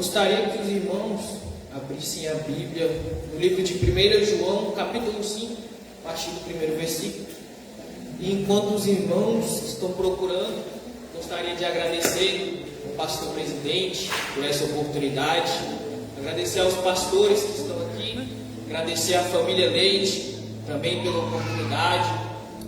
Gostaria que os irmãos abrissem a Bíblia no livro de 1 João, capítulo 5, a partir do primeiro versículo. E enquanto os irmãos estão procurando, gostaria de agradecer ao pastor presidente por essa oportunidade, agradecer aos pastores que estão aqui, agradecer à família Leite também pela oportunidade,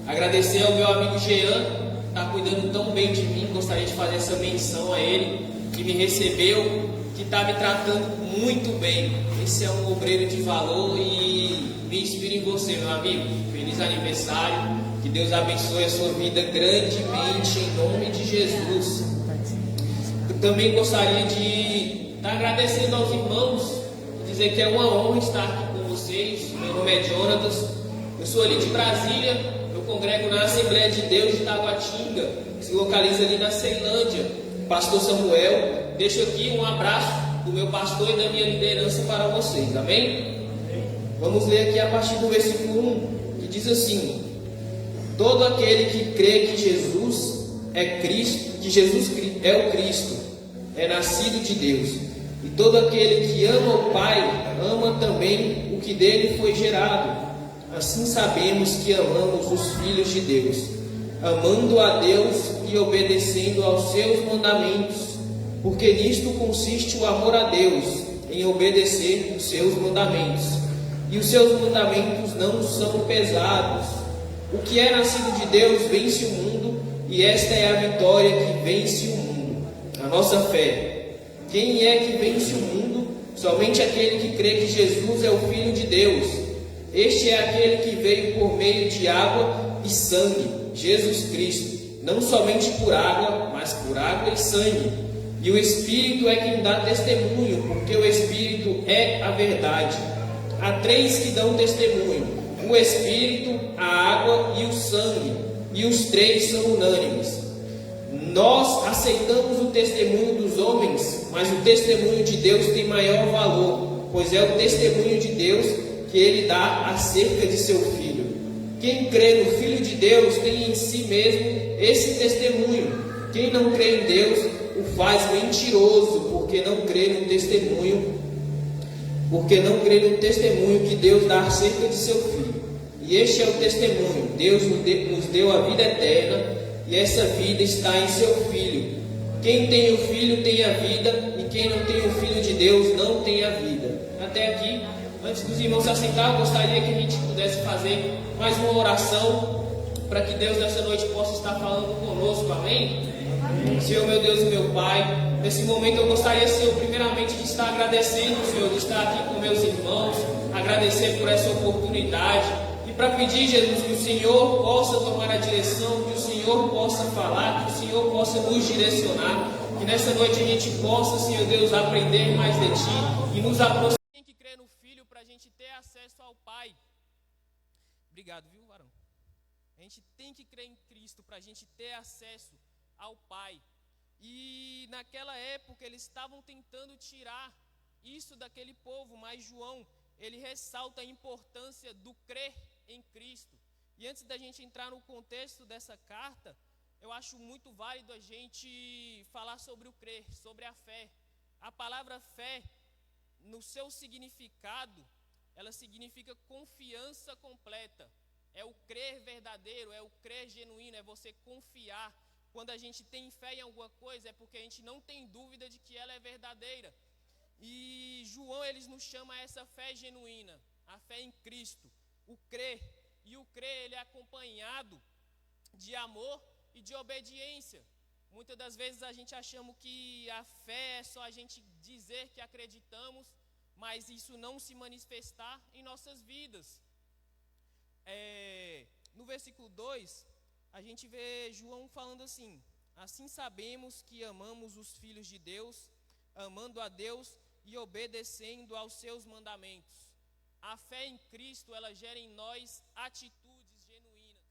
agradecer ao meu amigo Jean, que está cuidando tão bem de mim. Gostaria de fazer essa menção a ele, que me recebeu, que está me tratando muito bem. Esse é um obreiro de valor e me inspira em você, meu amigo. Feliz aniversário, que Deus abençoe a sua vida grandemente, em nome de Jesus. Eu também gostaria de estar agradecendo aos irmãos, dizer que é uma honra estar aqui com vocês. Meu nome é Jonatas, eu sou ali de Brasília, eu congrego na Assembleia de Deus de Taguatinga, que se localiza ali na Ceilândia. Pastor Samuel, deixo aqui um abraço do meu pastor e da minha liderança para vocês, amém? Vamos ler aqui a partir do versículo 1, que diz assim: todo aquele que crê que Jesus é Cristo, que Jesus é o Cristo, é nascido de Deus, e todo aquele que ama o Pai, ama também o que dele foi gerado. Assim sabemos que amamos os filhos de Deus, amando a Deus e obedecendo aos seus mandamentos, porque nisto consiste o amor a Deus, em obedecer os seus mandamentos. E os seus mandamentos não são pesados. O que é nascido de Deus vence o mundo, e esta é a vitória que vence o mundo, a nossa fé. Quem é que vence o mundo? Somente aquele que crê que Jesus é o Filho de Deus. Este é aquele que veio por meio de água e sangue, Jesus Cristo, não somente por água, mas por água e sangue. E o Espírito é quem dá testemunho, porque o Espírito é a verdade. Há três que dão testemunho: o Espírito, a água e o sangue, e os três são unânimes. Nós aceitamos o testemunho dos homens, mas o testemunho de Deus tem maior valor, pois é o testemunho de Deus que ele dá acerca de seu Filho. Quem crê no Filho de Deus tem em si mesmo esse testemunho. Quem não crê em Deus o faz mentiroso, porque não crê no testemunho que Deus dá acerca de seu Filho. E este é o testemunho: Deus nos deu a vida eterna, e essa vida está em seu Filho. Quem tem o Filho tem a vida, e quem não tem o Filho de Deus não tem a vida. Até aqui. Antes dos irmãos se assentar, eu gostaria que a gente pudesse fazer mais uma oração, para que Deus nessa noite possa estar falando conosco, amém? Senhor, meu Deus e meu Pai, nesse momento eu gostaria, Senhor, primeiramente de estar agradecendo, Senhor, de estar aqui com meus irmãos, agradecer por essa oportunidade, e para pedir, Jesus, que o Senhor possa tomar a direção, que o Senhor possa falar, que o Senhor possa nos direcionar, que nessa noite a gente possa, Senhor Deus, aprender mais de Ti e nos aproximar. Tem que crer no Filho para a gente ter acesso ao Pai. Obrigado, viu, varão? A gente tem que crer em Cristo para a gente ter acesso ao Pai. E naquela época eles estavam tentando tirar isso daquele povo, mas João, ele ressalta a importância do crer em Cristo. E antes da gente entrar no contexto dessa carta, eu acho muito válido a gente falar sobre o crer, sobre a fé. A palavra fé, no seu significado, ela significa confiança completa. É o crer verdadeiro, é o crer genuíno, é você confiar. Quando a gente tem fé em alguma coisa, é porque a gente não tem dúvida de que ela é verdadeira. E João, eles nos chama a essa fé genuína, a fé em Cristo, o crer. E o crer, ele é acompanhado de amor e de obediência. Muitas das vezes a gente achamos que a fé é só a gente dizer que acreditamos, mas isso não se manifestar em nossas vidas. No versículo 2, a gente vê João falando assim: assim sabemos que amamos os filhos de Deus, amando a Deus e obedecendo aos seus mandamentos. A fé em Cristo, ela gera em nós atitudes genuínas.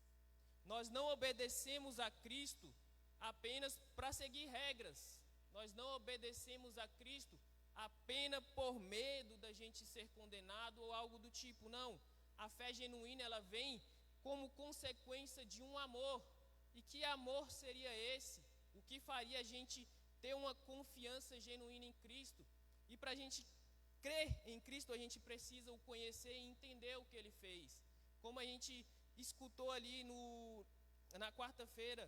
Nós não obedecemos a Cristo apenas para seguir regras. Nós não obedecemos a Cristo apenas por medo da gente ser condenado ou algo do tipo, não. A fé genuína, ela vem como consequência de um amor. E que amor seria esse? O que faria a gente ter uma confiança genuína em Cristo? E para a gente crer em Cristo, a gente precisa o conhecer e entender o que Ele fez. Como a gente escutou ali na quarta-feira,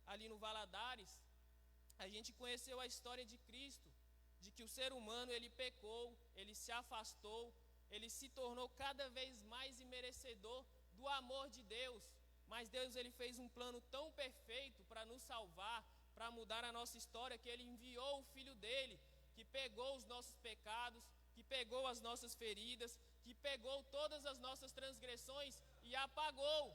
ali no Valadares, a gente conheceu a história de Cristo, de que o ser humano ele pecou, ele se afastou, ele se tornou cada vez mais imerecedor do amor de Deus. Mas Deus ele fez um plano tão perfeito para nos salvar, para mudar a nossa história, que Ele enviou o Filho dele, que pegou os nossos pecados, que pegou as nossas feridas, que pegou todas as nossas transgressões e apagou.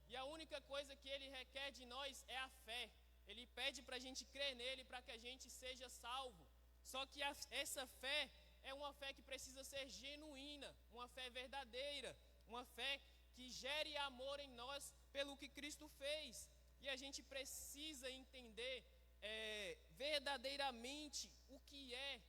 E a única coisa que Ele requer de nós é a fé. Ele pede para a gente crer nele, para que a gente seja salvo. Só que essa fé é uma fé que precisa ser genuína, uma fé verdadeira, uma fé que gere amor em nós pelo que Cristo fez. E a gente precisa entender verdadeiramente o que é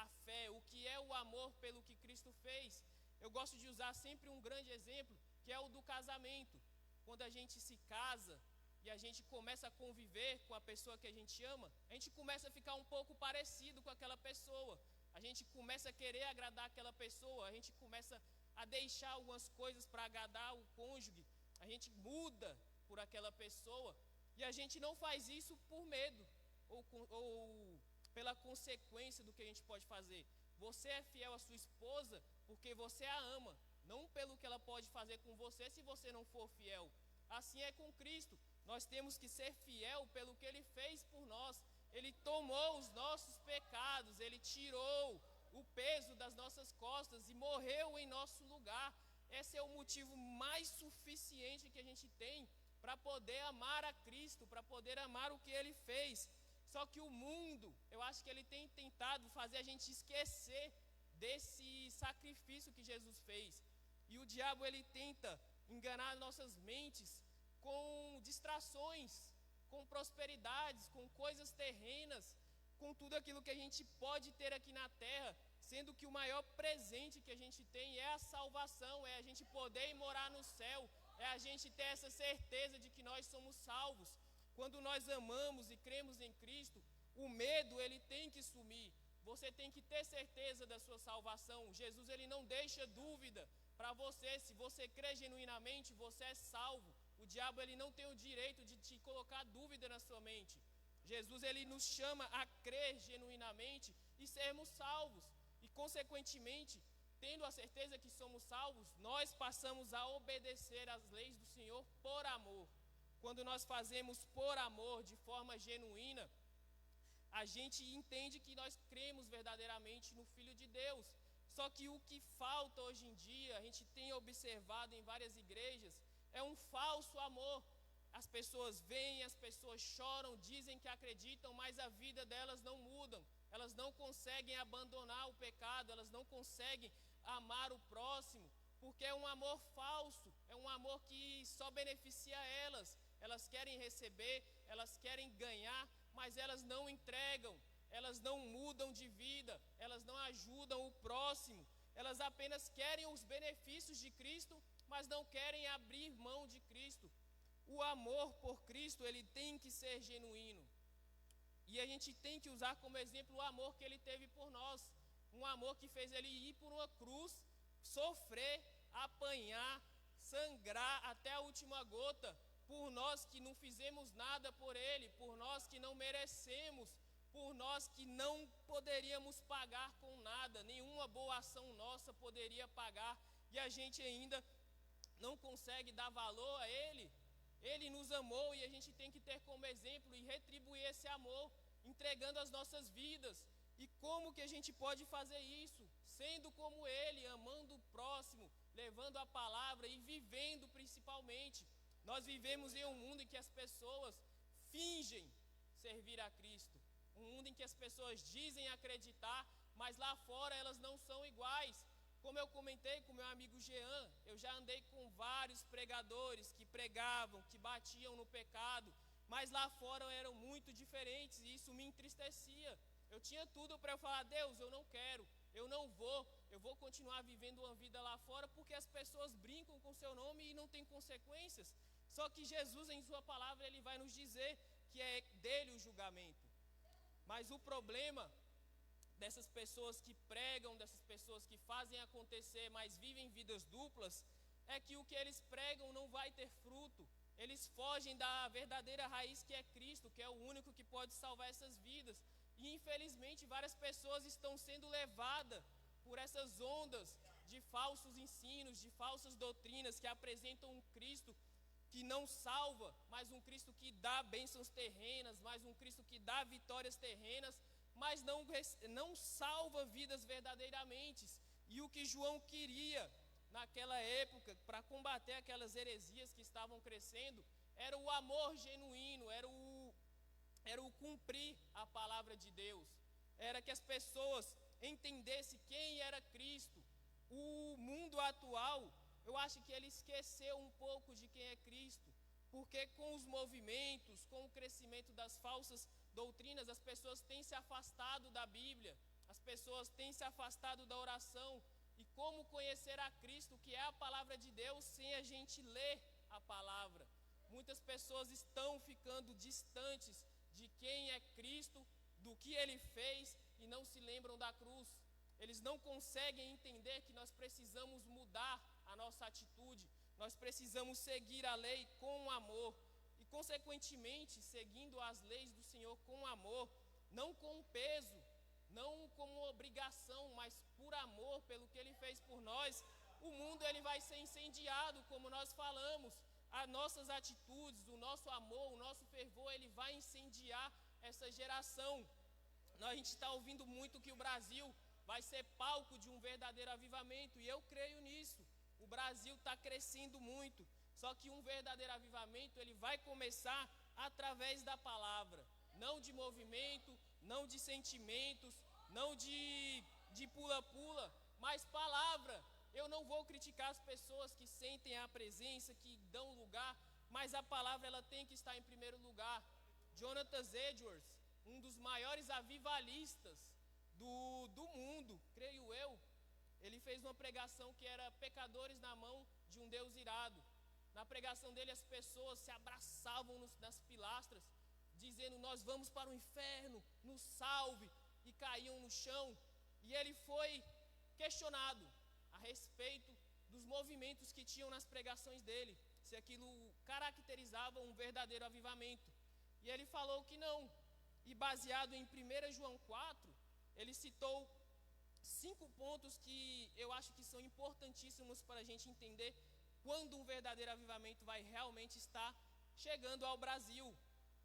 a fé, o que é o amor pelo que Cristo fez. Eu gosto de usar sempre um grande exemplo, que é o do casamento. Quando a gente se casa e a gente começa a conviver com a pessoa que a gente ama, a gente começa a ficar um pouco parecido com aquela pessoa. A gente começa a querer agradar aquela pessoa, a gente começa a deixar algumas coisas para agradar o cônjuge, a gente muda por aquela pessoa, e a gente não faz isso por medo ou pela consequência do que a gente pode fazer. Você é fiel à sua esposa porque você a ama, não pelo que ela pode fazer com você se você não for fiel. Assim é com Cristo. Nós temos que ser fiel pelo que Ele fez por nós. Ele tomou os nossos pecados, Ele tirou o peso das nossas costas e morreu em nosso lugar. Esse é o motivo mais suficiente que a gente tem para poder amar a Cristo, para poder amar o que Ele fez. Só que o mundo, eu acho que ele tem tentado fazer a gente esquecer desse sacrifício que Jesus fez. E o diabo ele tenta enganar nossas mentes com distrações, com prosperidades, com coisas terrenas, com tudo aquilo que a gente pode ter aqui na terra, sendo que o maior presente que a gente tem é a salvação, é a gente poder ir morar no céu, é a gente ter essa certeza de que nós somos salvos. Quando nós amamos e cremos em Cristo, o medo ele tem que sumir. Você tem que ter certeza da sua salvação. Jesus ele não deixa dúvida para você. Se você crê genuinamente, você é salvo. O diabo ele não tem o direito de te colocar dúvida na sua mente. Jesus ele nos chama a crer genuinamente e sermos salvos. E consequentemente, tendo a certeza que somos salvos, nós passamos a obedecer às leis do Senhor por amor. Quando nós fazemos por amor, de forma genuína, a gente entende que nós cremos verdadeiramente no Filho de Deus. Só que o que falta hoje em dia, a gente tem observado em várias igrejas, é um falso amor. As pessoas vêm, as pessoas choram, dizem que acreditam, mas a vida delas não mudam. Elas não conseguem abandonar o pecado, elas não conseguem amar o próximo, porque é um amor falso, é um amor que só beneficia elas. Elas querem receber, elas querem ganhar, mas elas não entregam, elas não mudam de vida, elas não ajudam o próximo, elas apenas querem os benefícios de Cristo, mas não querem abrir mão de Cristo. O amor por Cristo, ele tem que ser genuíno, e a gente tem que usar como exemplo o amor que ele teve por nós, um amor que fez ele ir por uma cruz, sofrer, apanhar, sangrar até a última gota, por nós que não fizemos nada por Ele, por nós que não merecemos, por nós que não poderíamos pagar com nada, nenhuma boa ação nossa poderia pagar, e a gente ainda não consegue dar valor a Ele. Ele nos amou e a gente tem que ter como exemplo e retribuir esse amor, entregando as nossas vidas. E como que a gente pode fazer isso? Sendo como Ele, amando o próximo, levando a palavra e vivendo principalmente. Nós vivemos em um mundo em que as pessoas fingem servir a Cristo. Um mundo em que as pessoas dizem acreditar, mas lá fora elas não são iguais. Como eu comentei com meu amigo Jean, eu já andei com vários pregadores que pregavam, que batiam no pecado, mas lá fora eram muito diferentes e isso me entristecia. Eu tinha tudo para eu falar: Deus, eu não quero, eu não vou, eu vou continuar vivendo uma vida lá fora porque as pessoas brincam com o seu nome e não tem consequências. Só que Jesus, em sua palavra, ele vai nos dizer que é dele o julgamento. Mas o problema dessas pessoas que pregam, dessas pessoas que fazem acontecer, mas vivem vidas duplas, é que o que eles pregam não vai ter fruto. Eles fogem da verdadeira raiz que é Cristo, que é o único que pode salvar essas vidas. E infelizmente várias pessoas estão sendo levadas por essas ondas de falsos ensinos, de falsas doutrinas que apresentam um Cristo que não salva, mas um Cristo que dá bênçãos terrenas, mas um Cristo que dá vitórias terrenas, mas não salva vidas verdadeiramente. E o que João queria naquela época, para combater aquelas heresias que estavam crescendo, era o amor genuíno, era o cumprir a palavra de Deus, era que as pessoas entendessem quem era Cristo. O mundo atual, eu acho que ele esqueceu um pouco de quem é Cristo, porque com os movimentos, com o crescimento das falsas doutrinas, as pessoas têm se afastado da Bíblia, as pessoas têm se afastado da oração. E como conhecer a Cristo, que é a palavra de Deus, sem a gente ler a palavra? Muitas pessoas estão ficando distantes de quem é Cristo, do que Ele fez, e não se lembram da cruz. Eles não conseguem entender que nós precisamos mudar a nossa atitude, nós precisamos seguir a lei com amor, e consequentemente, seguindo as leis do Senhor com amor, não com peso, não como obrigação, mas por amor, pelo que Ele fez por nós. O mundo ele vai ser incendiado, como nós falamos. As nossas atitudes, o nosso amor, o nosso fervor, ele vai incendiar essa geração. A gente está ouvindo muito que o Brasil vai ser palco de um verdadeiro avivamento, e eu creio nisso. O Brasil está crescendo muito, só que um verdadeiro avivamento ele vai começar através da palavra, não de movimento, não de sentimentos, não de pula-pula, mas palavra. Eu não vou criticar as pessoas que sentem a presença, que dão lugar, mas a palavra ela tem que estar em primeiro lugar. Jonathan Edwards, um dos maiores avivalistas do mundo, creio eu, ele fez uma pregação que era pecadores na mão de um Deus irado. Na pregação dele as pessoas se abraçavam nas pilastras, dizendo: nós vamos para o inferno, nos salve, e caíam no chão. E ele foi questionado a respeito dos movimentos que tinham nas pregações dele, se aquilo caracterizava um verdadeiro avivamento. E ele falou que não. E baseado em 1 João 4, ele citou 5 pontos que eu acho que são importantíssimos para a gente entender quando um verdadeiro avivamento vai realmente estar chegando ao Brasil.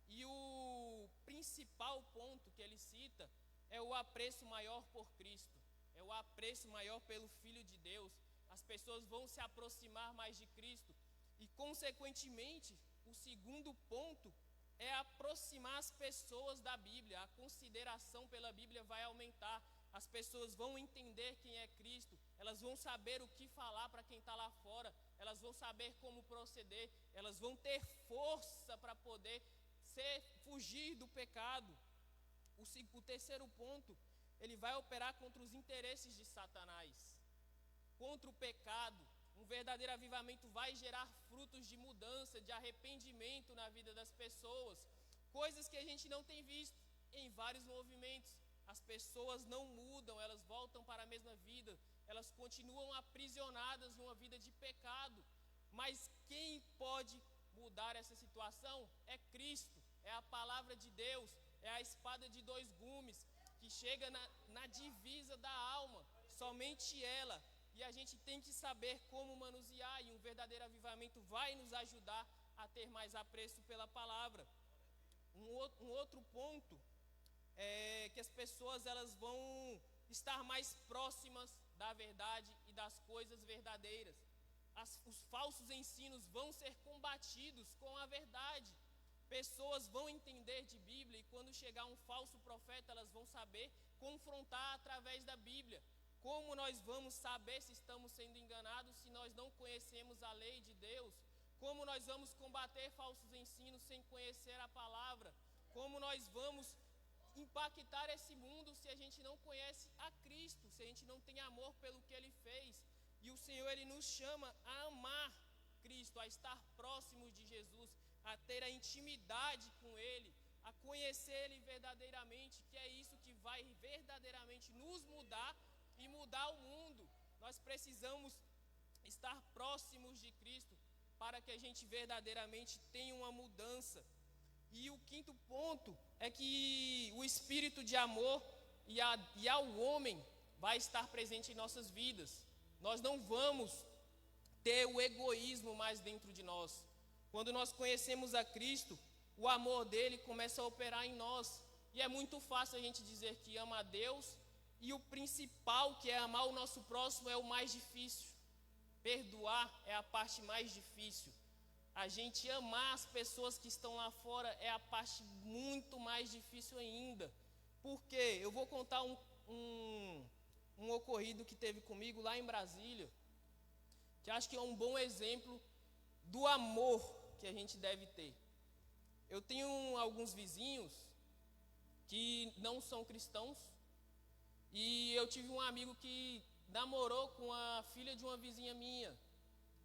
E o principal ponto que ele cita é o apreço maior por Cristo, é o apreço maior pelo Filho de Deus. As pessoas vão se aproximar mais de Cristo e, consequentemente, o segundo ponto é aproximar as pessoas da Bíblia. A consideração pela Bíblia vai aumentar. As pessoas vão entender quem é Cristo, elas vão saber o que falar para quem está lá fora, elas vão saber como proceder, elas vão ter força para poder fugir do pecado. O terceiro ponto, ele vai operar contra os interesses de Satanás, contra o pecado. Um verdadeiro avivamento vai gerar frutos de mudança, de arrependimento na vida das pessoas, coisas que a gente não tem visto em vários movimentos. As pessoas não mudam, elas voltam para a mesma vida, elas continuam aprisionadas numa vida de pecado. Mas quem pode mudar essa situação é Cristo, é a palavra de Deus, é a espada de 2 gumes, que chega na divisa da alma, somente ela. E a gente tem que saber como manusear, e um verdadeiro avivamento vai nos ajudar a ter mais apreço pela palavra. Um outro ponto é que as pessoas elas vão estar mais próximas da verdade e das coisas verdadeiras. Os falsos ensinos vão ser combatidos com a verdade. Pessoas vão entender de Bíblia, e quando chegar um falso profeta, elas vão saber confrontar através da Bíblia. Como nós vamos saber se estamos sendo enganados se nós não conhecemos a lei de Deus? Como nós vamos combater falsos ensinos sem conhecer a palavra? Como nós vamos impactar esse mundo se a gente não conhece a Cristo, se a gente não tem amor pelo que Ele fez? E o Senhor, Ele nos chama a amar Cristo, a estar próximos de Jesus, a ter a intimidade com Ele, a conhecer Ele verdadeiramente, que é isso que vai verdadeiramente nos mudar e mudar o mundo. Nós precisamos estar próximos de Cristo para que a gente verdadeiramente tenha uma mudança. E o quinto ponto é que o espírito de amor e ao homem vai estar presente em nossas vidas. Nós não vamos ter o egoísmo mais dentro de nós. Quando nós conhecemos a Cristo, o amor dele começa a operar em nós. E é muito fácil a gente dizer que ama a Deus, e o principal, que é amar o nosso próximo, é o mais difícil. Perdoar é a parte mais difícil. A gente amar as pessoas que estão lá fora é a parte muito mais difícil ainda. Por quê? Eu vou contar um ocorrido que teve comigo lá em Brasília, que acho que é um bom exemplo do amor que a gente deve ter. Eu tenho alguns vizinhos que não são cristãos, e eu tive um amigo que namorou com a filha de uma vizinha minha,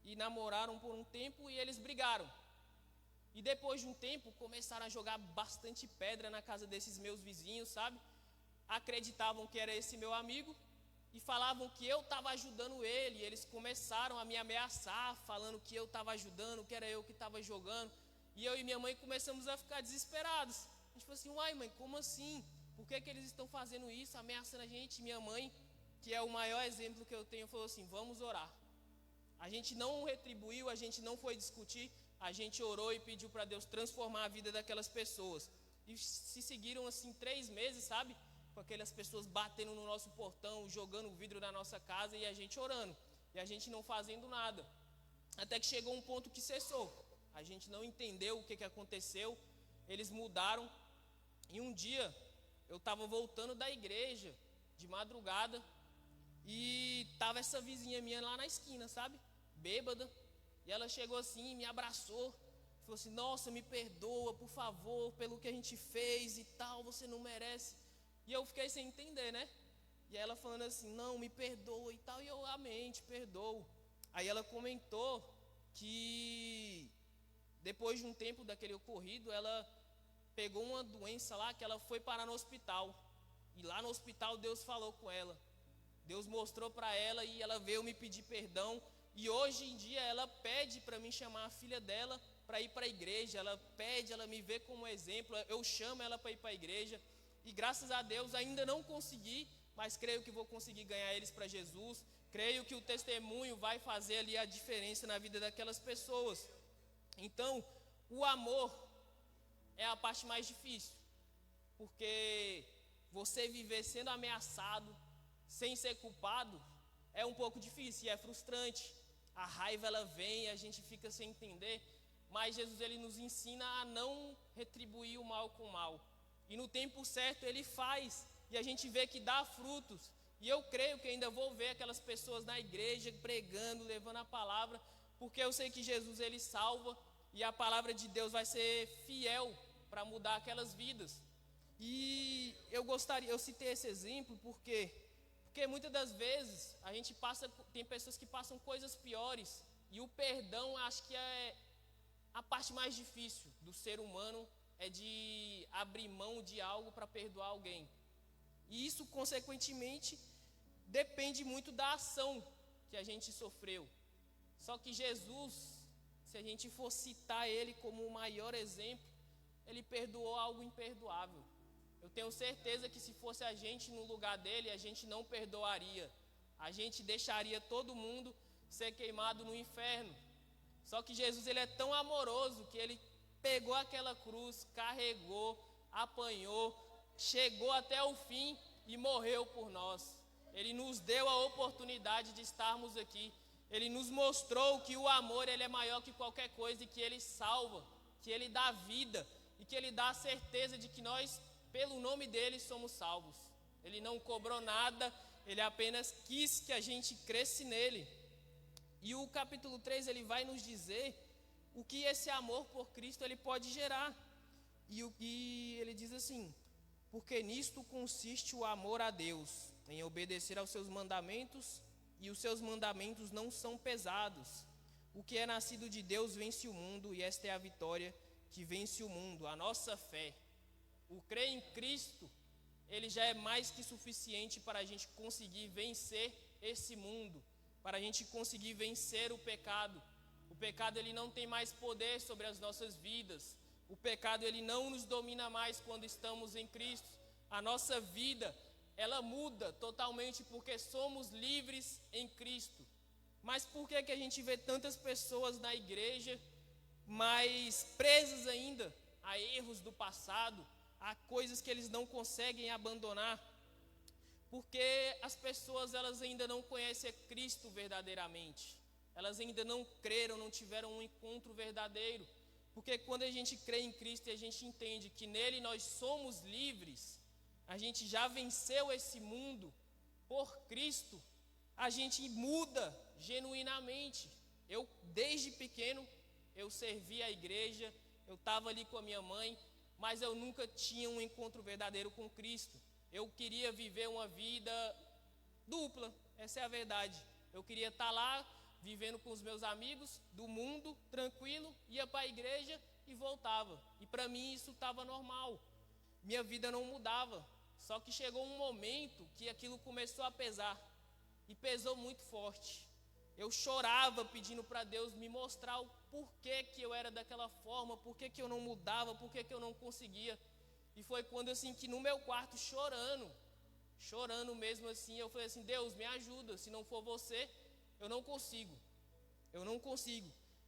e namoraram por um tempo e eles brigaram. E depois de um tempo começaram a jogar bastante pedra na casa desses meus vizinhos, sabe? Acreditavam que era esse meu amigo e falavam que eu estava ajudando ele. E eles começaram a me ameaçar, falando que eu estava ajudando, que era eu que estava jogando. E eu e minha mãe começamos a ficar desesperados. A gente falou assim: uai mãe, como assim? Por que eles estão fazendo isso, ameaçando a gente? Minha mãe, que é o maior exemplo que eu tenho, falou assim: vamos orar. A gente não retribuiu, a gente não foi discutir, a gente orou e pediu para Deus transformar a vida daquelas pessoas. E se seguiram assim 3 meses, sabe? Com aquelas pessoas batendo no nosso portão, jogando vidro na nossa casa e a gente orando. E a gente não fazendo nada. Até que chegou um ponto que cessou. A gente não entendeu o que aconteceu. Eles mudaram. E um dia eu estava voltando da igreja de madrugada e estava essa vizinha minha lá na esquina, sabe? Bêbada. E ela chegou assim, me abraçou, falou assim: nossa, me perdoa, por favor, pelo que a gente fez e tal, você não merece. E eu fiquei sem entender, né? E ela falando assim: não, me perdoa e tal. E eu: amém, te perdoo. Aí ela comentou que depois de um tempo daquele ocorrido, ela pegou uma doença lá, que ela foi parar no hospital. E lá no hospital Deus falou com ela. Deus mostrou para ela e ela veio me pedir perdão. E hoje em dia ela pede para mim chamar a filha dela para ir para a igreja. Ela pede, ela me vê como exemplo. Eu chamo ela para ir para a igreja. E graças a Deus ainda não consegui, mas creio que vou conseguir ganhar eles para Jesus. Creio que o testemunho vai fazer ali a diferença na vida daquelas pessoas. Então, o amor é a parte mais difícil. Porque você viver sendo ameaçado, sem ser culpado, é um pouco difícil e é frustrante. A raiva ela vem e a gente fica sem entender, mas Jesus ele nos ensina a não retribuir o mal com o mal. E no tempo certo ele faz, e a gente vê que dá frutos. E eu creio que ainda vou ver aquelas pessoas na igreja pregando, levando a palavra, porque eu sei que Jesus ele salva e a palavra de Deus vai ser fiel para mudar aquelas vidas. E eu citei esse exemplo porque muitas das vezes a gente tem pessoas que passam coisas piores, e o perdão acho que é a parte mais difícil do ser humano, é de abrir mão de algo para perdoar alguém. E isso consequentemente depende muito da ação que a gente sofreu. Só que Jesus, se a gente for citar ele como o maior exemplo, ele perdoou algo imperdoável. Eu tenho certeza que se fosse a gente no lugar dele, a gente não perdoaria. A gente deixaria todo mundo ser queimado no inferno. Só que Jesus ele é tão amoroso que ele pegou aquela cruz, carregou, apanhou, chegou até o fim e morreu por nós. Ele nos deu a oportunidade de estarmos aqui. Ele nos mostrou que o amor ele é maior que qualquer coisa, e que ele salva, que ele dá vida e que ele dá a certeza de que nós, pelo nome dele, somos salvos. Ele não cobrou nada, ele apenas quis que a gente cresce nele. E o capítulo 3 ele vai nos dizer o que esse amor por Cristo ele pode gerar. E ele diz assim: porque nisto consiste o amor a Deus, em obedecer aos seus mandamentos, e os seus mandamentos não são pesados. O que é nascido de Deus vence o mundo, e esta é a vitória que vence o mundo, a nossa fé. O crer em Cristo, ele já é mais que suficiente para a gente conseguir vencer esse mundo, para a gente conseguir vencer o pecado. O pecado, ele não tem mais poder sobre as nossas vidas. O pecado, ele não nos domina mais quando estamos em Cristo. A nossa vida, ela muda totalmente porque somos livres em Cristo. Mas por que a gente vê tantas pessoas na igreja, mas presas ainda a erros do passado, a coisas que eles não conseguem abandonar? Porque as pessoas, elas ainda não conhecem a Cristo verdadeiramente. Elas ainda não creram, não tiveram um encontro verdadeiro. Porque quando a gente crê em Cristo e a gente entende que nele nós somos livres, a gente já venceu esse mundo por Cristo, a gente muda genuinamente. Eu, desde pequeno, eu servi a igreja, eu estava ali com a minha mãe, mas eu nunca tinha um encontro verdadeiro com Cristo. Eu queria viver uma vida dupla, essa é a verdade. Eu queria estar lá, vivendo com os meus amigos do mundo, tranquilo, ia para a igreja e voltava. E para mim isso estava normal. Minha vida não mudava. Só que chegou um momento que aquilo começou a pesar. E pesou muito forte. Eu chorava pedindo para Deus me mostrar o porquê que eu era daquela forma, porquê que eu não mudava, porquê que eu não conseguia. E foi quando assim que no meu quarto chorando mesmo assim, eu falei assim: Deus, me ajuda, se não for você, eu não consigo.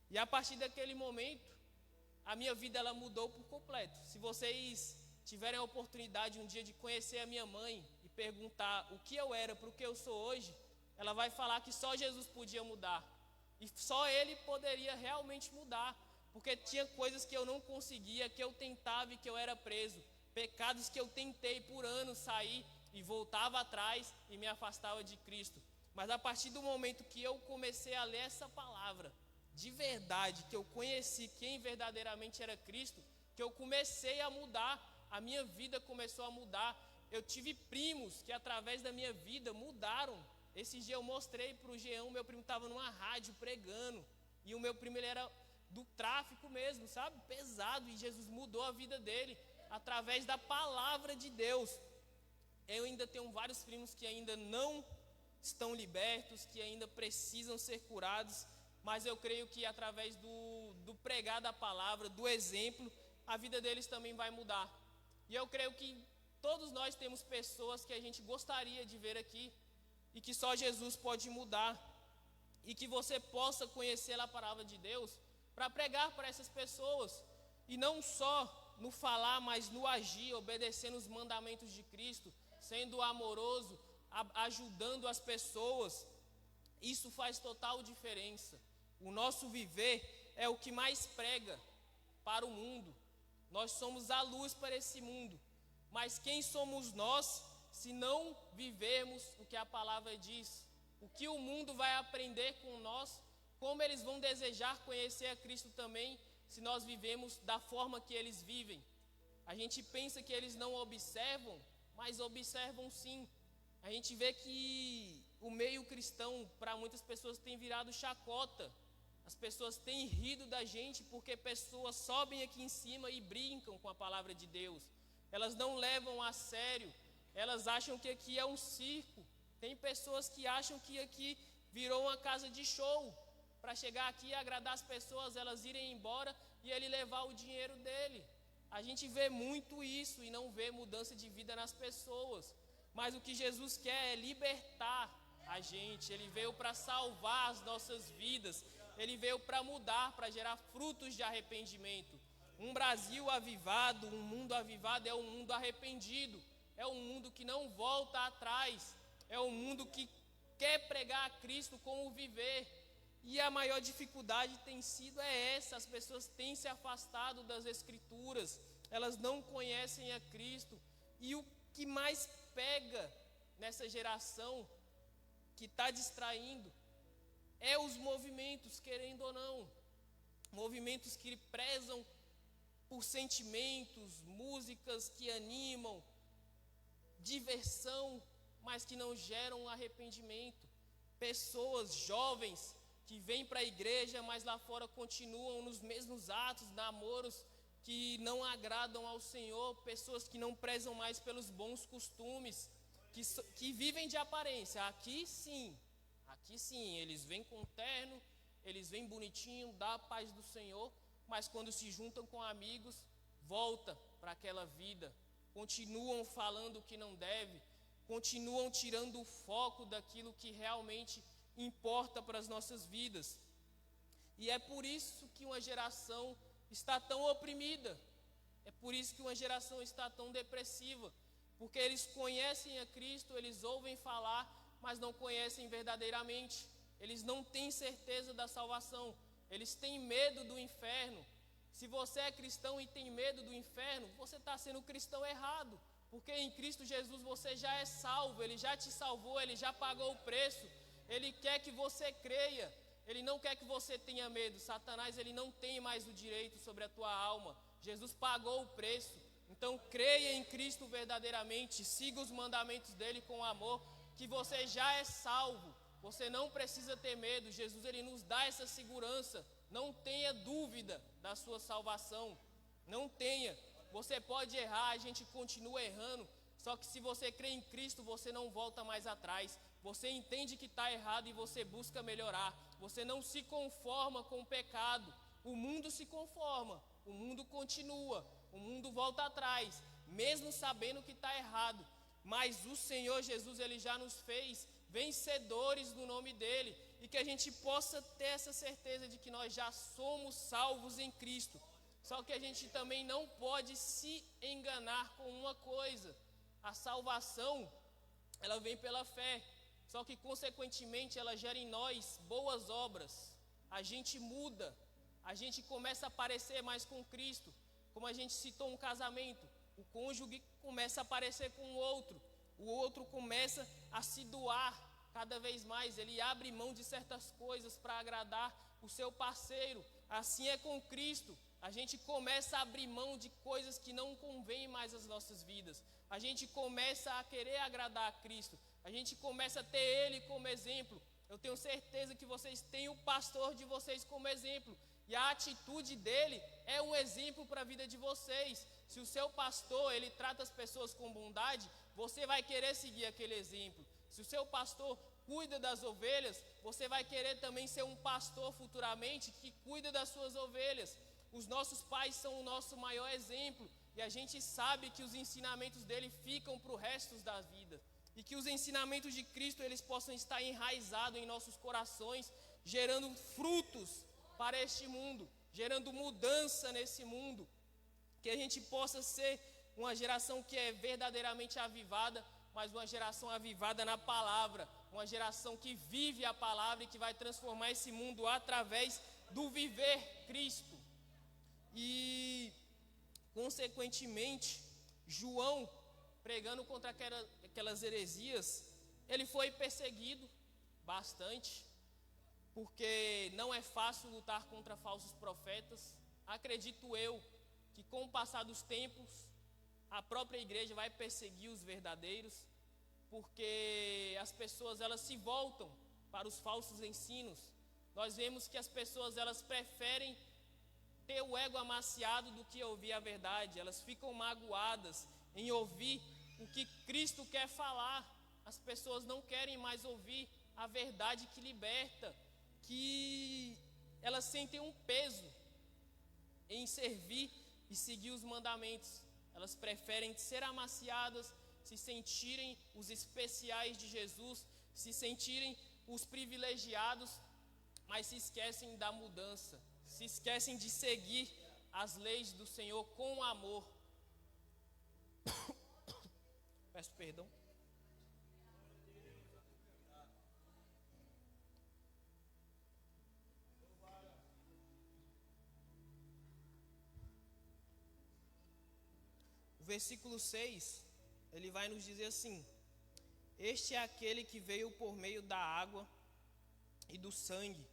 E a partir daquele momento, a minha vida ela mudou por completo. Se vocês tiverem a oportunidade um dia de conhecer a minha mãe e perguntar o que eu era para o que eu sou hoje, ela vai falar que só Jesus podia mudar. E só Ele poderia realmente mudar. Porque tinha coisas que eu não conseguia, que eu tentava e que eu era preso. Pecados que eu tentei por anos sair e voltava atrás e me afastava de Cristo. Mas a partir do momento que eu comecei a ler essa palavra, de verdade, que eu conheci quem verdadeiramente era Cristo, que eu comecei a mudar, a minha vida começou a mudar. Eu tive primos que através da minha vida mudaram. Esse dia eu mostrei para o Jean, meu primo estava numa rádio pregando, e o meu primo ele era do tráfico mesmo, sabe? Pesado, e Jesus mudou a vida dele, através da palavra de Deus. Eu ainda tenho vários primos que ainda não estão libertos, que ainda precisam ser curados, mas eu creio que através do pregar da palavra, do exemplo, a vida deles também vai mudar. E eu creio que todos nós temos pessoas que a gente gostaria de ver aqui, e que só Jesus pode mudar, e que você possa conhecer a palavra de Deus, para pregar para essas pessoas, e não só no falar, mas no agir, obedecendo os mandamentos de Cristo, sendo amoroso, ajudando as pessoas. Isso faz total diferença. O nosso viver é o que mais prega para o mundo. Nós somos a luz para esse mundo. Mas quem somos nós se não vivermos o que a palavra diz? O que o mundo vai aprender com nós? Como eles vão desejar conhecer a Cristo também, se nós vivemos da forma que eles vivem? A gente pensa que eles não observam, mas observam sim. A gente vê que o meio cristão, para muitas pessoas, tem virado chacota. As pessoas têm rido da gente porque pessoas sobem aqui em cima e brincam com a palavra de Deus. Elas não levam a sério. Elas acham que aqui é um circo. Tem pessoas que acham que aqui virou uma casa de show. Para chegar aqui e agradar as pessoas, elas irem embora e ele levar o dinheiro dele. A gente vê muito isso e não vê mudança de vida nas pessoas. Mas o que Jesus quer é libertar a gente. Ele veio para salvar as nossas vidas. Ele veio para mudar, para gerar frutos de arrependimento. Um Brasil avivado, um mundo avivado é um mundo arrependido. É um mundo que não volta atrás. É um mundo que quer pregar a Cristo como viver. E a maior dificuldade tem sido essa. As pessoas têm se afastado das Escrituras. Elas não conhecem a Cristo. E o que mais pega nessa geração que está distraindo é os movimentos, querendo ou não. Movimentos que prezam por sentimentos, músicas que animam, diversão, mas que não geram arrependimento. Pessoas jovens que vêm para a igreja, mas lá fora continuam nos mesmos atos, namoros que não agradam ao Senhor, pessoas que não prezam mais pelos bons costumes, que vivem de aparência. Aqui sim, eles vêm com terno, eles vêm bonitinho, dá a paz do Senhor, mas quando se juntam com amigos, volta para aquela vida, continuam falando o que não deve, continuam tirando o foco daquilo que realmente importa para as nossas vidas. E é por isso que uma geração está tão oprimida, é por isso que uma geração está tão depressiva, porque eles conhecem a Cristo, eles ouvem falar, mas não conhecem verdadeiramente, eles não têm certeza da salvação, eles têm medo do inferno. Se você é cristão e tem medo do inferno, você está sendo cristão errado, porque em Cristo Jesus você já é salvo, Ele já te salvou, Ele já pagou o preço, Ele quer que você creia, Ele não quer que você tenha medo. Satanás, ele não tem mais o direito sobre a tua alma, Jesus pagou o preço. Então creia em Cristo verdadeiramente, siga os mandamentos dEle com amor, que você já é salvo, você não precisa ter medo. Jesus, Ele nos dá essa segurança, não tenha dúvida da sua salvação, não tenha. Você pode errar, a gente continua errando, só que se você crê em Cristo, você não volta mais atrás, você entende que está errado e você busca melhorar, você não se conforma com o pecado. O mundo se conforma, o mundo continua, o mundo volta atrás, mesmo sabendo que está errado, mas o Senhor Jesus, Ele já nos fez vencedores no nome dEle, e que a gente possa ter essa certeza de que nós já somos salvos em Cristo. Só que a gente também não pode se enganar com uma coisa: a salvação, ela vem pela fé, só que consequentemente ela gera em nós boas obras. A gente muda, a gente começa a parecer mais com Cristo. Como a gente citou um casamento, o cônjuge começa a parecer com o outro começa a se doar cada vez mais, ele abre mão de certas coisas para agradar o seu parceiro. Assim é com Cristo, a gente começa a abrir mão de coisas que não convêm mais às nossas vidas, a gente começa a querer agradar a Cristo, a gente começa a ter Ele como exemplo. Eu tenho certeza que vocês têm o pastor de vocês como exemplo, e a atitude dele é um exemplo para a vida de vocês. Se o seu pastor, ele trata as pessoas com bondade, você vai querer seguir aquele exemplo. Se o seu pastor cuida das ovelhas, você vai querer também ser um pastor futuramente que cuida das suas ovelhas. Os nossos pais são o nosso maior exemplo, e a gente sabe que os ensinamentos dele ficam para o resto da vida, e que os ensinamentos de Cristo, eles possam estar enraizados em nossos corações, gerando frutos para este mundo, gerando mudança nesse mundo. Que a gente possa ser uma geração que é verdadeiramente avivada, mas uma geração avivada na palavra, uma geração que vive a palavra e que vai transformar esse mundo através do viver Cristo. E consequentemente, João, pregando contra aquelas heresias, ele foi perseguido bastante, porque não é fácil lutar contra falsos profetas. Acredito eu que com o passar dos tempos, a própria igreja vai perseguir os verdadeiros, porque as pessoas, elas se voltam para os falsos ensinos. Nós vemos que as pessoas, elas preferem ter o ego amaciado do que ouvir a verdade. Elas ficam magoadas em ouvir o que Cristo quer falar. As pessoas não querem mais ouvir a verdade que liberta, que elas sentem um peso em servir e seguir os mandamentos. Elas preferem ser amaciadas, se sentirem os especiais de Jesus, se sentirem os privilegiados, mas se esquecem da mudança, se esquecem de seguir as leis do Senhor com amor. Peço perdão. O versículo 6, ele vai nos dizer assim: este é aquele que veio por meio da água e do sangue,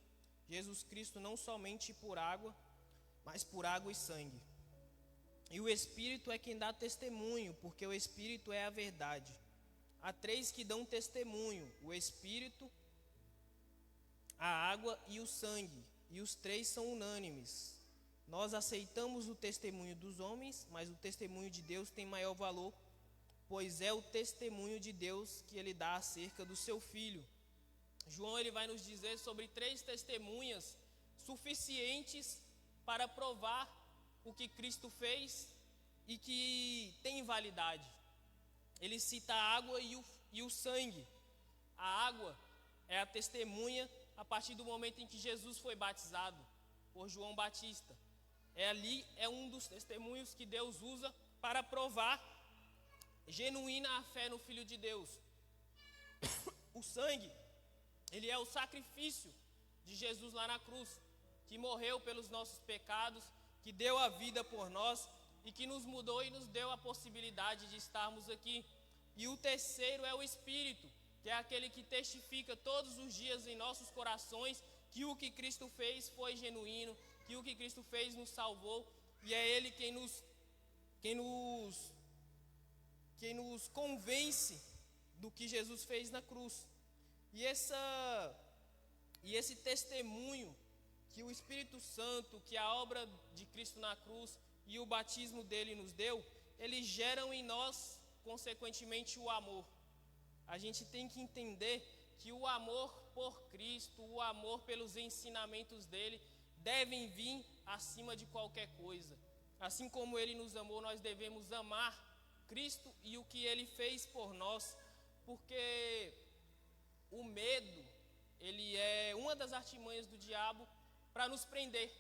Jesus Cristo, não somente por água, mas por água e sangue. E o Espírito é quem dá testemunho, porque o Espírito é a verdade. Há três que dão testemunho: o Espírito, a água e o sangue, e os três são unânimes Nós aceitamos o testemunho dos homens, mas o testemunho de Deus tem maior valor, pois é o testemunho de Deus que ele dá acerca do seu Filho. João ele vai nos dizer sobre 3 testemunhas suficientes para provar o que Cristo fez e que tem validade. Ele cita a água e o sangue. A água é a testemunha a partir do momento em que Jesus foi batizado por João Batista. É um dos testemunhos que Deus usa para provar genuína a fé no Filho de Deus. O sangue, ele é o sacrifício de Jesus lá na cruz, que morreu pelos nossos pecados, que deu a vida por nós e que nos mudou e nos deu a possibilidade de estarmos aqui. E o terceiro é o Espírito, que é aquele que testifica todos os dias em nossos corações que o que Cristo fez foi genuíno, que o que Cristo fez nos salvou, e é Ele quem nos convence do que Jesus fez na cruz. E esse testemunho que o Espírito Santo, que a obra de Cristo na cruz e o batismo dele nos deu, eles geram em nós, consequentemente, o amor. A gente tem que entender que o amor por Cristo, o amor pelos ensinamentos dele, devem vir acima de qualquer coisa. Assim como ele nos amou, nós devemos amar Cristo e o que ele fez por nós, porque o medo, ele é uma das artimanhas do diabo para nos prender.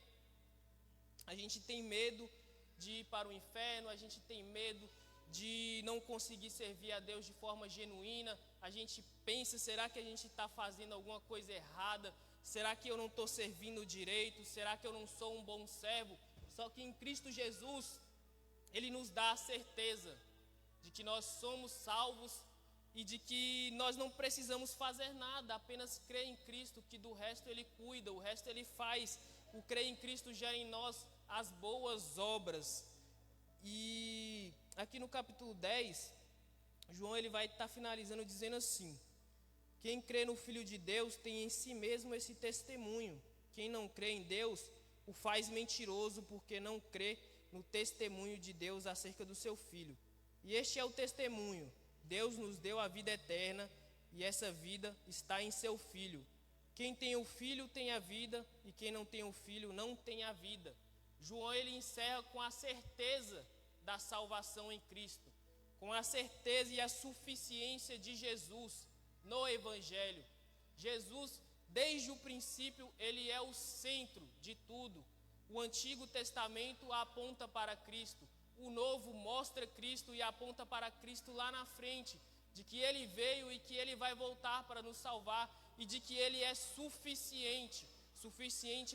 A gente tem medo de ir para o inferno, a gente tem medo de não conseguir servir a Deus de forma genuína. A gente pensa, será que a gente está fazendo alguma coisa errada? Será que eu não estou servindo direito? Será que eu não sou um bom servo? Só que em Cristo Jesus, ele nos dá a certeza de que nós somos salvos e de que nós não precisamos fazer nada, apenas crer em Cristo, que do resto ele cuida, o resto ele faz. O crer em Cristo gera em nós as boas obras. E aqui no capítulo 10, João ele vai estar finalizando dizendo assim: quem crê no Filho de Deus tem em si mesmo esse testemunho. Quem não crê em Deus o faz mentiroso, porque não crê no testemunho de Deus acerca do seu Filho. E este é o testemunho: Deus nos deu a vida eterna, e essa vida está em seu Filho. Quem tem o Filho tem a vida, e quem não tem o Filho não tem a vida. João ele encerra com a certeza da salvação em Cristo, com a certeza e a suficiência de Jesus no Evangelho. Jesus, desde o princípio, ele é o centro de tudo. O Antigo Testamento aponta para Cristo, o Novo mostra Cristo e aponta para Cristo lá na frente, de que ele veio e que ele vai voltar para nos salvar, e de que ele é suficiente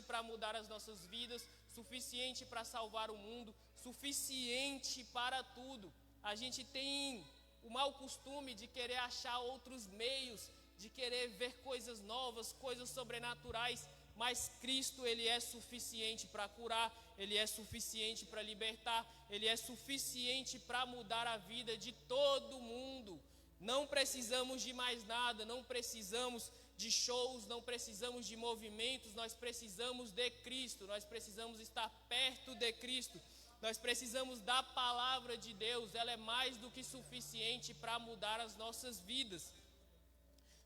para mudar as nossas vidas, suficiente para salvar o mundo, suficiente para tudo. A gente tem o mau costume de querer achar outros meios, de querer ver coisas novas, coisas sobrenaturais, mas Cristo ele é suficiente para curar, ele é suficiente para libertar, ele é suficiente para mudar a vida de todo mundo. Não precisamos de mais nada, não precisamos de shows, não precisamos de movimentos, nós precisamos de Cristo, nós precisamos estar perto de Cristo, nós precisamos da palavra de Deus, ela é mais do que suficiente para mudar as nossas vidas.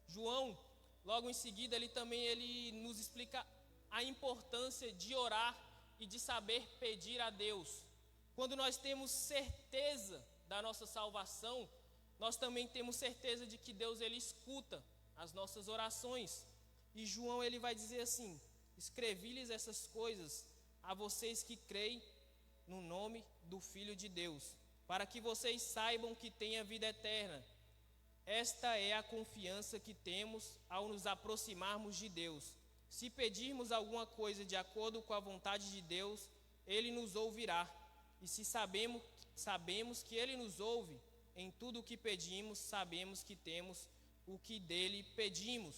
João, logo em seguida, ele nos explica a importância de orar e de saber pedir a Deus. Quando nós temos certeza da nossa salvação, nós também temos certeza de que Deus ele escuta as nossas orações. E João ele vai dizer assim: escrevi-lhes essas coisas a vocês que creem no nome do Filho de Deus, para que vocês saibam que têm a vida eterna. Esta é a confiança que temos ao nos aproximarmos de Deus. Se pedirmos alguma coisa de acordo com a vontade de Deus, ele nos ouvirá. E se sabemos que ele nos ouve, em tudo o que pedimos, sabemos que temos o que dele pedimos.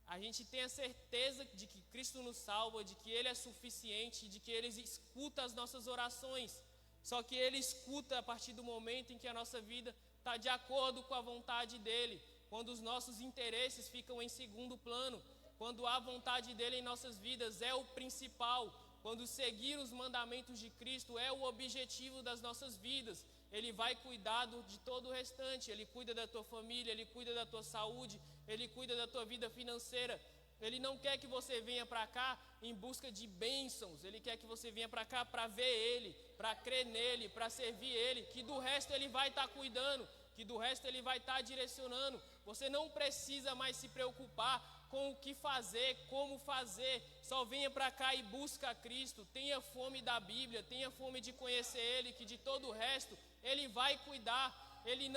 A gente tem a certeza de que Cristo nos salva, de que ele é suficiente, de que ele escuta as nossas orações. Só que ele escuta a partir do momento em que a nossa vida está de acordo com a vontade dele, quando os nossos interesses ficam em segundo plano, quando a vontade dele em nossas vidas é o principal, quando seguir os mandamentos de Cristo é o objetivo das nossas vidas, Ele vai cuidar de todo o restante. Ele cuida da tua família, Ele cuida da tua saúde, Ele cuida da tua vida financeira. Ele não quer que você venha para cá em busca de bênçãos. Ele quer que você venha para cá para ver Ele, para crer nele, para servir Ele, que do resto Ele vai estar cuidando, que do resto Ele vai estar direcionando. Você não precisa mais se preocupar com o que fazer, como fazer. Só venha para cá e busca a Cristo. Tenha fome da Bíblia, tenha fome de conhecer Ele, que de todo o resto Ele vai cuidar. Ele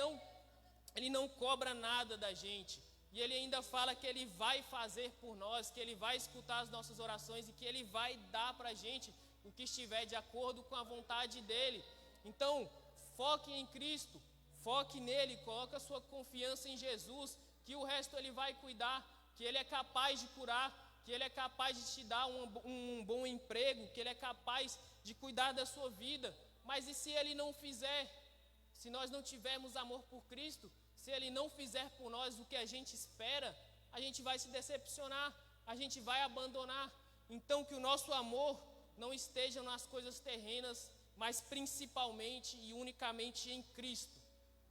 não cobra nada da gente. E Ele ainda fala que Ele vai fazer por nós, que Ele vai escutar as nossas orações e que Ele vai dar para a gente o que estiver de acordo com a vontade dEle. Então, foque em Cristo, foque nele, coloque a sua confiança em Jesus, que o resto Ele vai cuidar, que Ele é capaz de curar, que Ele é capaz de te dar um bom emprego, que Ele é capaz de cuidar da sua vida. Mas e se Ele não fizer? Se nós não tivermos amor por Cristo, se Ele não fizer por nós o que a gente espera, a gente vai se decepcionar, a gente vai abandonar. Então que o nosso amor não esteja nas coisas terrenas, mas principalmente e unicamente em Cristo.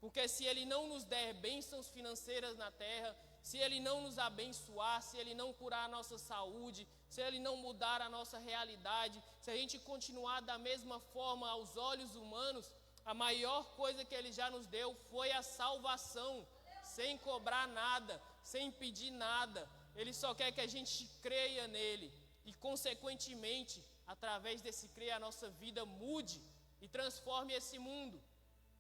Porque se Ele não nos der bênçãos financeiras na terra, se Ele não nos abençoar, se Ele não curar a nossa saúde, se Ele não mudar a nossa realidade, se a gente continuar da mesma forma aos olhos humanos, a maior coisa que Ele já nos deu foi a salvação, sem cobrar nada, sem pedir nada. Ele só quer que a gente creia nele e, consequentemente, através desse crer, a nossa vida mude e transforme esse mundo.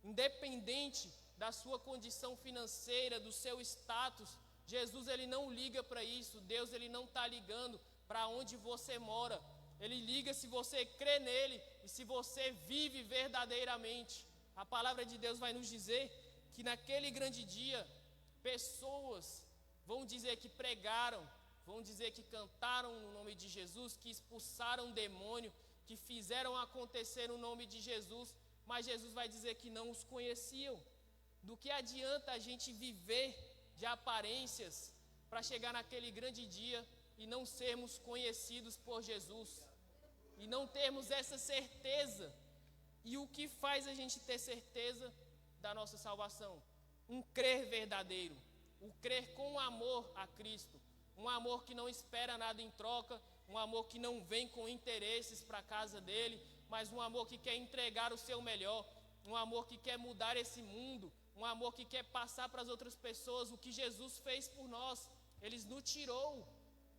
Independente da sua condição financeira, do seu status, Jesus Ele não liga para isso. Deus Ele não está ligando para onde você mora. Ele liga se você crê nele e se você vive verdadeiramente. A palavra de Deus vai nos dizer que naquele grande dia, pessoas vão dizer que pregaram, vão dizer que cantaram no nome de Jesus, que expulsaram demônio, que fizeram acontecer no nome de Jesus, mas Jesus vai dizer que não os conheciam. Do que adianta a gente viver de aparências para chegar naquele grande dia e não sermos conhecidos por Jesus? E não termos essa certeza. E o que faz a gente ter certeza da nossa salvação? Um crer verdadeiro, um crer com amor a Cristo, um amor que não espera nada em troca, um amor que não vem com interesses para a casa dele, mas um amor que quer entregar o seu melhor, um amor que quer mudar esse mundo, um amor que quer passar para as outras pessoas o que Jesus fez por nós. Ele nos tirou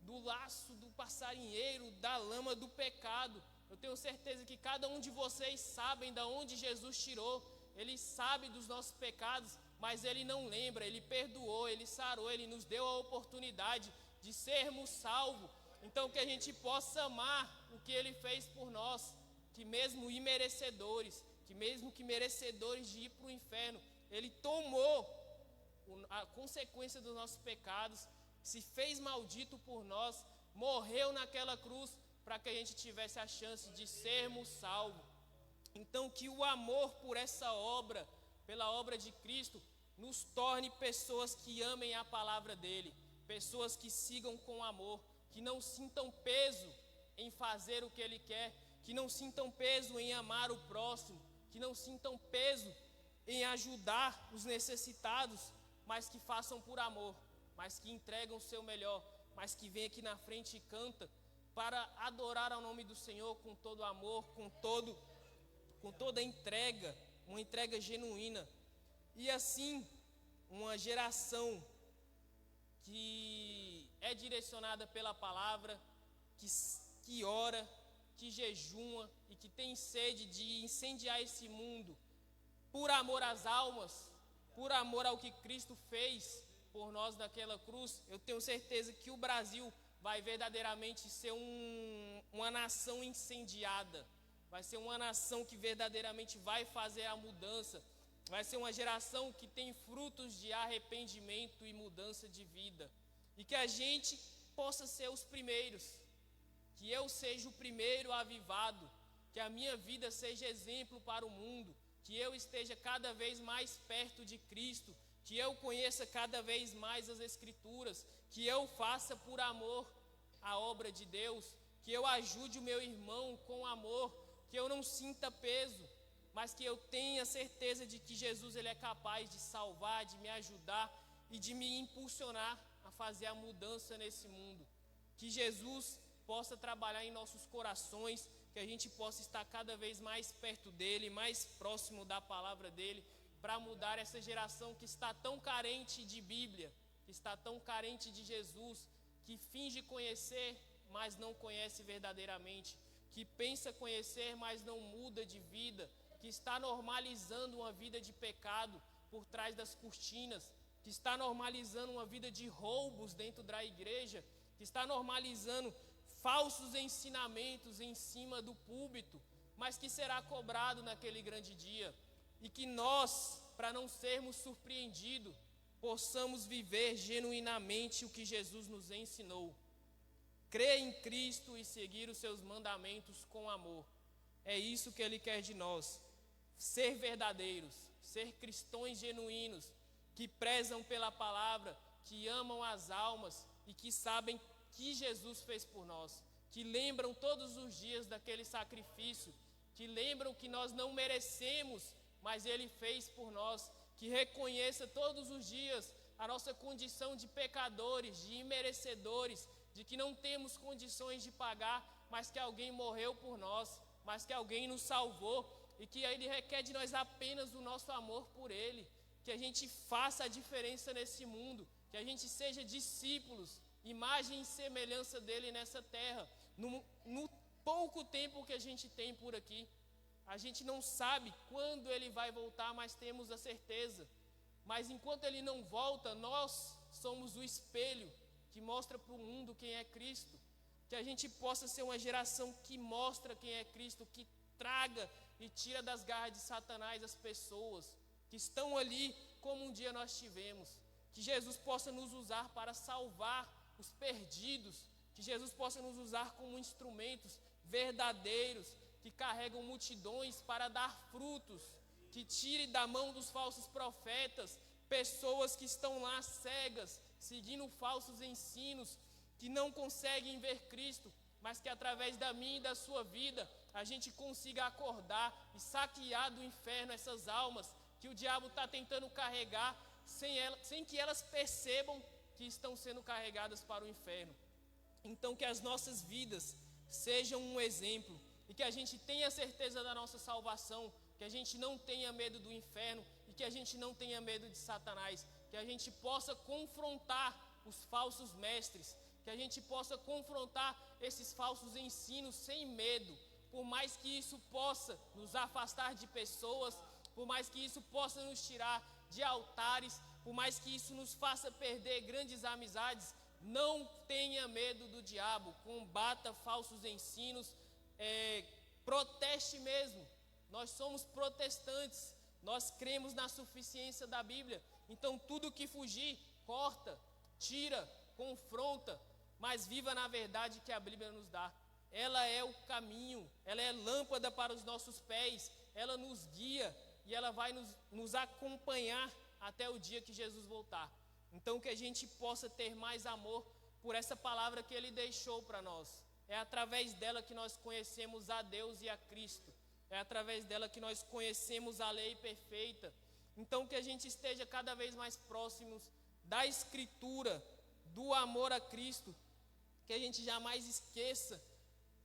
do laço do passarinheiro, da lama do pecado. Eu tenho certeza que cada um de vocês sabem de onde Jesus tirou. Ele sabe dos nossos pecados, mas Ele não lembra. Ele perdoou, Ele sarou, Ele nos deu a oportunidade de sermos salvos. Então que a gente possa amar o que Ele fez por nós, que mesmo imerecedores, que mesmo que merecedores de ir para o inferno, Ele tomou a consequência dos nossos pecados, se fez maldito por nós, morreu naquela cruz para que a gente tivesse a chance de sermos salvos. Então que o amor por essa obra, pela obra de Cristo, nos torne pessoas que amem a palavra dele, pessoas que sigam com amor, que não sintam peso em fazer o que ele quer, que não sintam peso em amar o próximo, que não sintam peso em ajudar os necessitados, mas que façam por amor, mas que entregam o seu melhor, mas que vem aqui na frente e canta para adorar ao nome do Senhor com todo amor, com toda entrega, uma entrega genuína. E assim, uma geração que é direcionada pela palavra, que ora, que jejuma e que tem sede de incendiar esse mundo por amor às almas, por amor ao que Cristo fez por nós naquela cruz. Eu tenho certeza que o Brasil vai verdadeiramente ser uma nação incendiada, vai ser uma nação que verdadeiramente vai fazer a mudança, vai ser uma geração que tem frutos de arrependimento e mudança de vida, e que a gente possa ser os primeiros, que eu seja o primeiro avivado, que a minha vida seja exemplo para o mundo, que eu esteja cada vez mais perto de Cristo, que eu conheça cada vez mais as Escrituras, que eu faça por amor a obra de Deus, que eu ajude o meu irmão com amor, que eu não sinta peso, mas que eu tenha certeza de que Jesus ele é capaz de salvar, de me ajudar e de me impulsionar a fazer a mudança nesse mundo. Que Jesus possa trabalhar em nossos corações, que a gente possa estar cada vez mais perto dele, mais próximo da palavra dele, para mudar essa geração que está tão carente de Bíblia, que está tão carente de Jesus, que finge conhecer, mas não conhece verdadeiramente, que pensa conhecer, mas não muda de vida, que está normalizando uma vida de pecado por trás das cortinas, que está normalizando uma vida de roubos dentro da igreja, que está normalizando falsos ensinamentos em cima do púlpito, mas que será cobrado naquele grande dia. E que nós, para não sermos surpreendidos, possamos viver genuinamente o que Jesus nos ensinou. Crer em Cristo e seguir os seus mandamentos com amor. É isso que Ele quer de nós. Ser verdadeiros, ser cristãos genuínos, que prezam pela palavra, que amam as almas e que sabem que Jesus fez por nós, que lembram todos os dias daquele sacrifício, que lembram que nós não merecemos, mas Ele fez por nós, que reconheça todos os dias a nossa condição de pecadores, de imerecedores, de que não temos condições de pagar, mas que alguém morreu por nós, mas que alguém nos salvou e que Ele requer de nós apenas o nosso amor por Ele, que a gente faça a diferença nesse mundo, que a gente seja discípulos, imagem e semelhança dEle nessa terra, no pouco tempo que a gente tem por aqui. A gente não sabe quando Ele vai voltar, mas temos a certeza. Mas enquanto Ele não volta, nós somos o espelho que mostra para o mundo quem é Cristo. Que a gente possa ser uma geração que mostra quem é Cristo, que traga e tira das garras de Satanás as pessoas que estão ali como um dia nós tivemos. Que Jesus possa nos usar para salvar os perdidos. Que Jesus possa nos usar como instrumentos verdadeiros que carregam multidões para dar frutos, que tire da mão dos falsos profetas pessoas que estão lá cegas, seguindo falsos ensinos, que não conseguem ver Cristo, mas que através da minha e da sua vida a gente consiga acordar e saquear do inferno essas almas que o diabo está tentando carregar sem que elas percebam que estão sendo carregadas para o inferno. Então que as nossas vidas sejam um exemplo e que a gente tenha certeza da nossa salvação, que a gente não tenha medo do inferno e que a gente não tenha medo de Satanás, que a gente possa confrontar os falsos mestres, que a gente possa confrontar esses falsos ensinos sem medo, por mais que isso possa nos afastar de pessoas, por mais que isso possa nos tirar de altares, por mais que isso nos faça perder grandes amizades, não tenha medo do diabo, combata falsos ensinos, proteste mesmo. Nós somos protestantes, nós cremos na suficiência da Bíblia, então tudo que fugir, corta, tira, confronta, mas viva na verdade que a Bíblia nos dá. Ela é o caminho, ela é lâmpada para os nossos pés, ela nos guia e ela vai nos acompanhar até o dia que Jesus voltar. Então que a gente possa ter mais amor por essa palavra que Ele deixou para nós. É através dela que nós conhecemos a Deus e a Cristo. É através dela que nós conhecemos a lei perfeita. Então que a gente esteja cada vez mais próximos da Escritura, do amor a Cristo. Que a gente jamais esqueça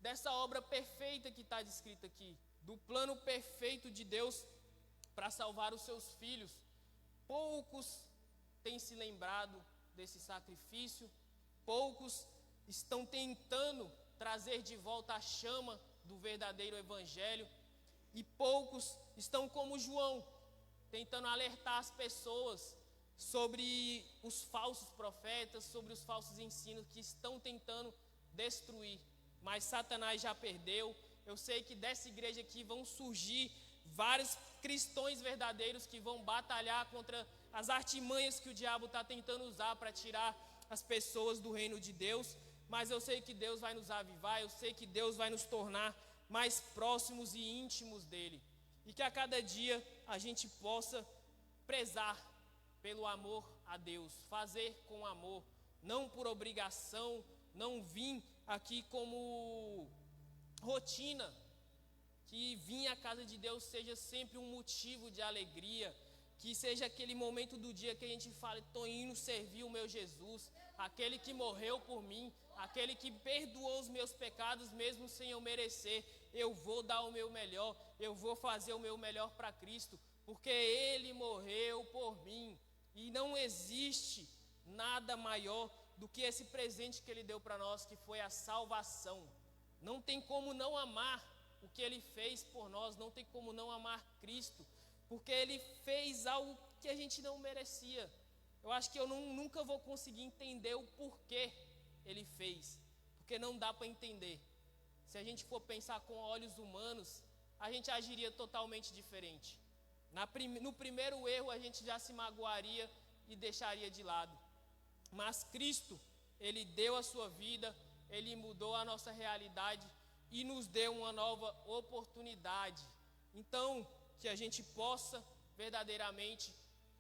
dessa obra perfeita que está descrita aqui. Do plano perfeito de Deus para salvar os seus filhos. Poucos têm se lembrado desse sacrifício. Poucos estão tentando trazer de volta a chama do verdadeiro evangelho. E poucos estão como João, tentando alertar as pessoas sobre os falsos profetas, sobre os falsos ensinos que estão tentando destruir. Mas Satanás já perdeu. Eu sei que dessa igreja aqui vão surgir vários cristãos verdadeiros que vão batalhar contra as artimanhas que o diabo está tentando usar para tirar as pessoas do reino de Deus. Mas eu sei que Deus vai nos avivar, eu sei que Deus vai nos tornar mais próximos e íntimos dele. E que a cada dia a gente possa prezar pelo amor a Deus, fazer com amor, não por obrigação, não vir aqui como rotina, que vir à casa de Deus seja sempre um motivo de alegria, que seja aquele momento do dia que a gente fala: estou indo servir o meu Jesus, aquele que morreu por mim, aquele que perdoou os meus pecados mesmo sem eu merecer. Eu vou dar o meu melhor, eu vou fazer o meu melhor para Cristo, porque Ele morreu por mim. E não existe nada maior do que esse presente que Ele deu para nós, que foi a salvação. Não tem como não amar o que Ele fez por nós, não tem como não amar Cristo, porque Ele fez algo que a gente não merecia. Eu acho que eu nunca vou conseguir entender o porquê Ele fez, porque não dá para entender. Se a gente for pensar com olhos humanos, a gente agiria totalmente diferente. No primeiro erro, a gente já se magoaria e deixaria de lado. Mas Cristo, Ele deu a sua vida, Ele mudou a nossa realidade e nos deu uma nova oportunidade. Então, que a gente possa verdadeiramente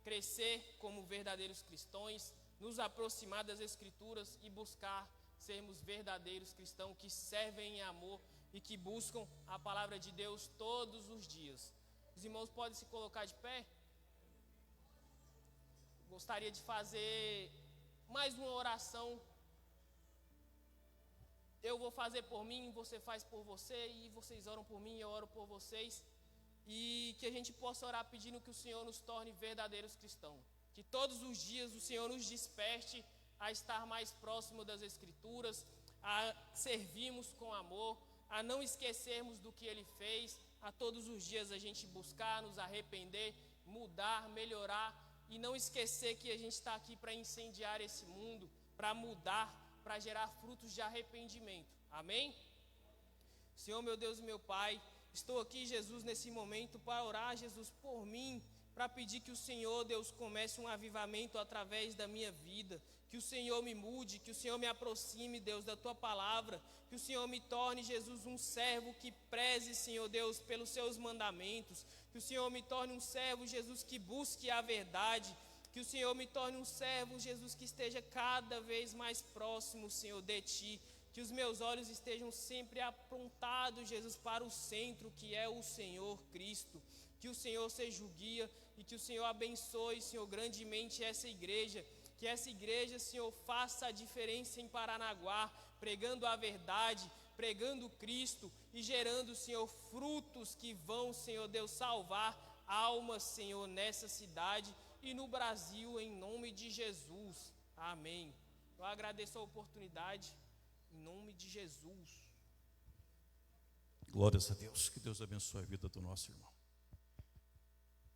crescer como verdadeiros cristãos, nos aproximar das Escrituras e buscar sermos verdadeiros cristãos que servem em amor e que buscam a palavra de Deus todos os dias. Os irmãos podem se colocar de pé? Gostaria de fazer mais uma oração. Eu vou fazer por mim, você faz por você, e vocês oram por mim, eu oro por vocês. E que a gente possa orar pedindo que o Senhor nos torne verdadeiros cristãos. Que todos os dias o Senhor nos desperte a estar mais próximo das Escrituras, a servirmos com amor, a não esquecermos do que Ele fez, a todos os dias a gente buscar, nos arrepender, mudar, melhorar, e não esquecer que a gente está aqui para incendiar esse mundo, para mudar, para gerar frutos de arrependimento. Amém? Senhor, meu Deus e meu Pai, estou aqui, Jesus, nesse momento para orar, Jesus, por mim, para pedir que o Senhor, Deus, comece um avivamento através da minha vida, que o Senhor me mude, que o Senhor me aproxime, Deus, da Tua palavra, que o Senhor me torne, Jesus, um servo que preze, Senhor Deus, pelos Seus mandamentos, que o Senhor me torne um servo, Jesus, que busque a verdade, que o Senhor me torne um servo, Jesus, que esteja cada vez mais próximo, Senhor, de Ti, que os meus olhos estejam sempre apontados, Jesus, para o centro, que é o Senhor Cristo, que o Senhor seja o guia e que o Senhor abençoe, Senhor, grandemente essa igreja, que essa igreja, Senhor, faça a diferença em Paranaguá, pregando a verdade, pregando Cristo e gerando, Senhor, frutos que vão, Senhor Deus, salvar almas, Senhor, nessa cidade e no Brasil, em nome de Jesus. Amém. Eu agradeço a oportunidade, em nome de Jesus. Glórias a Deus, que Deus abençoe a vida do nosso irmão.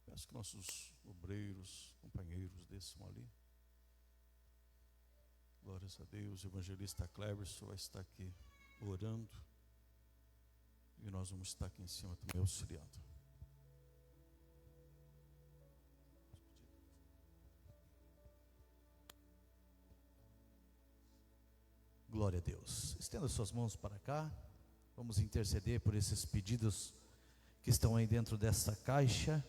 Peço que nossos obreiros, companheiros desçam ali. Glórias a Deus, o evangelista Cleverson vai estar aqui orando. E nós vamos estar aqui em cima também auxiliando. Glória a Deus. Estenda suas mãos para cá. Vamos interceder por esses pedidos que estão aí dentro dessa caixa.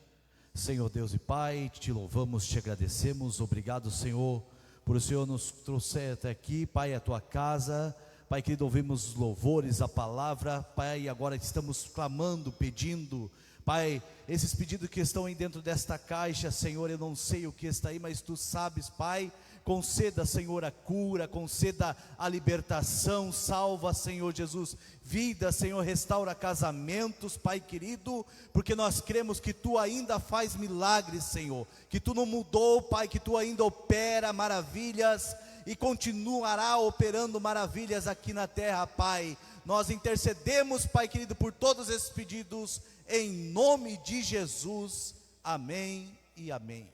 Senhor Deus e Pai, te louvamos, te agradecemos. Obrigado, Senhor, por o Senhor nos trouxer até aqui, Pai, a tua casa. Pai querido, ouvimos os louvores, a palavra, Pai, agora estamos clamando, pedindo, Pai, esses pedidos que estão aí dentro desta caixa, Senhor, eu não sei o que está aí, mas Tu sabes, Pai. Conceda, Senhor, a cura, conceda a libertação, salva, Senhor Jesus, vida, Senhor, restaura casamentos, Pai querido, porque nós cremos que Tu ainda faz milagres, Senhor, que Tu não mudou, Pai, que Tu ainda opera maravilhas e continuará operando maravilhas aqui na terra, Pai. Nós intercedemos, Pai querido, por todos esses pedidos, em nome de Jesus, amém e amém.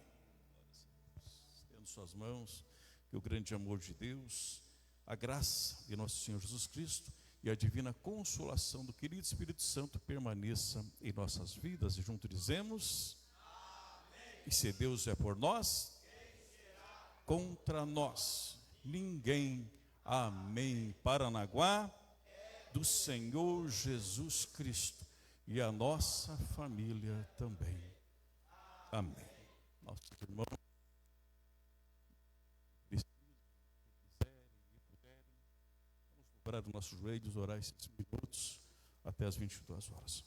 Suas mãos, que o grande amor de Deus, a graça de nosso Senhor Jesus Cristo e a divina consolação do querido Espírito Santo permaneça em nossas vidas. E junto dizemos: amém. E se Deus é por nós, quem será contra nós? Ninguém. Amém. Paranaguá, do Senhor Jesus Cristo e a nossa família também. Amém. Nosso irmão, dobrar os nossos joelhos, orar esses minutos até as 22 horas.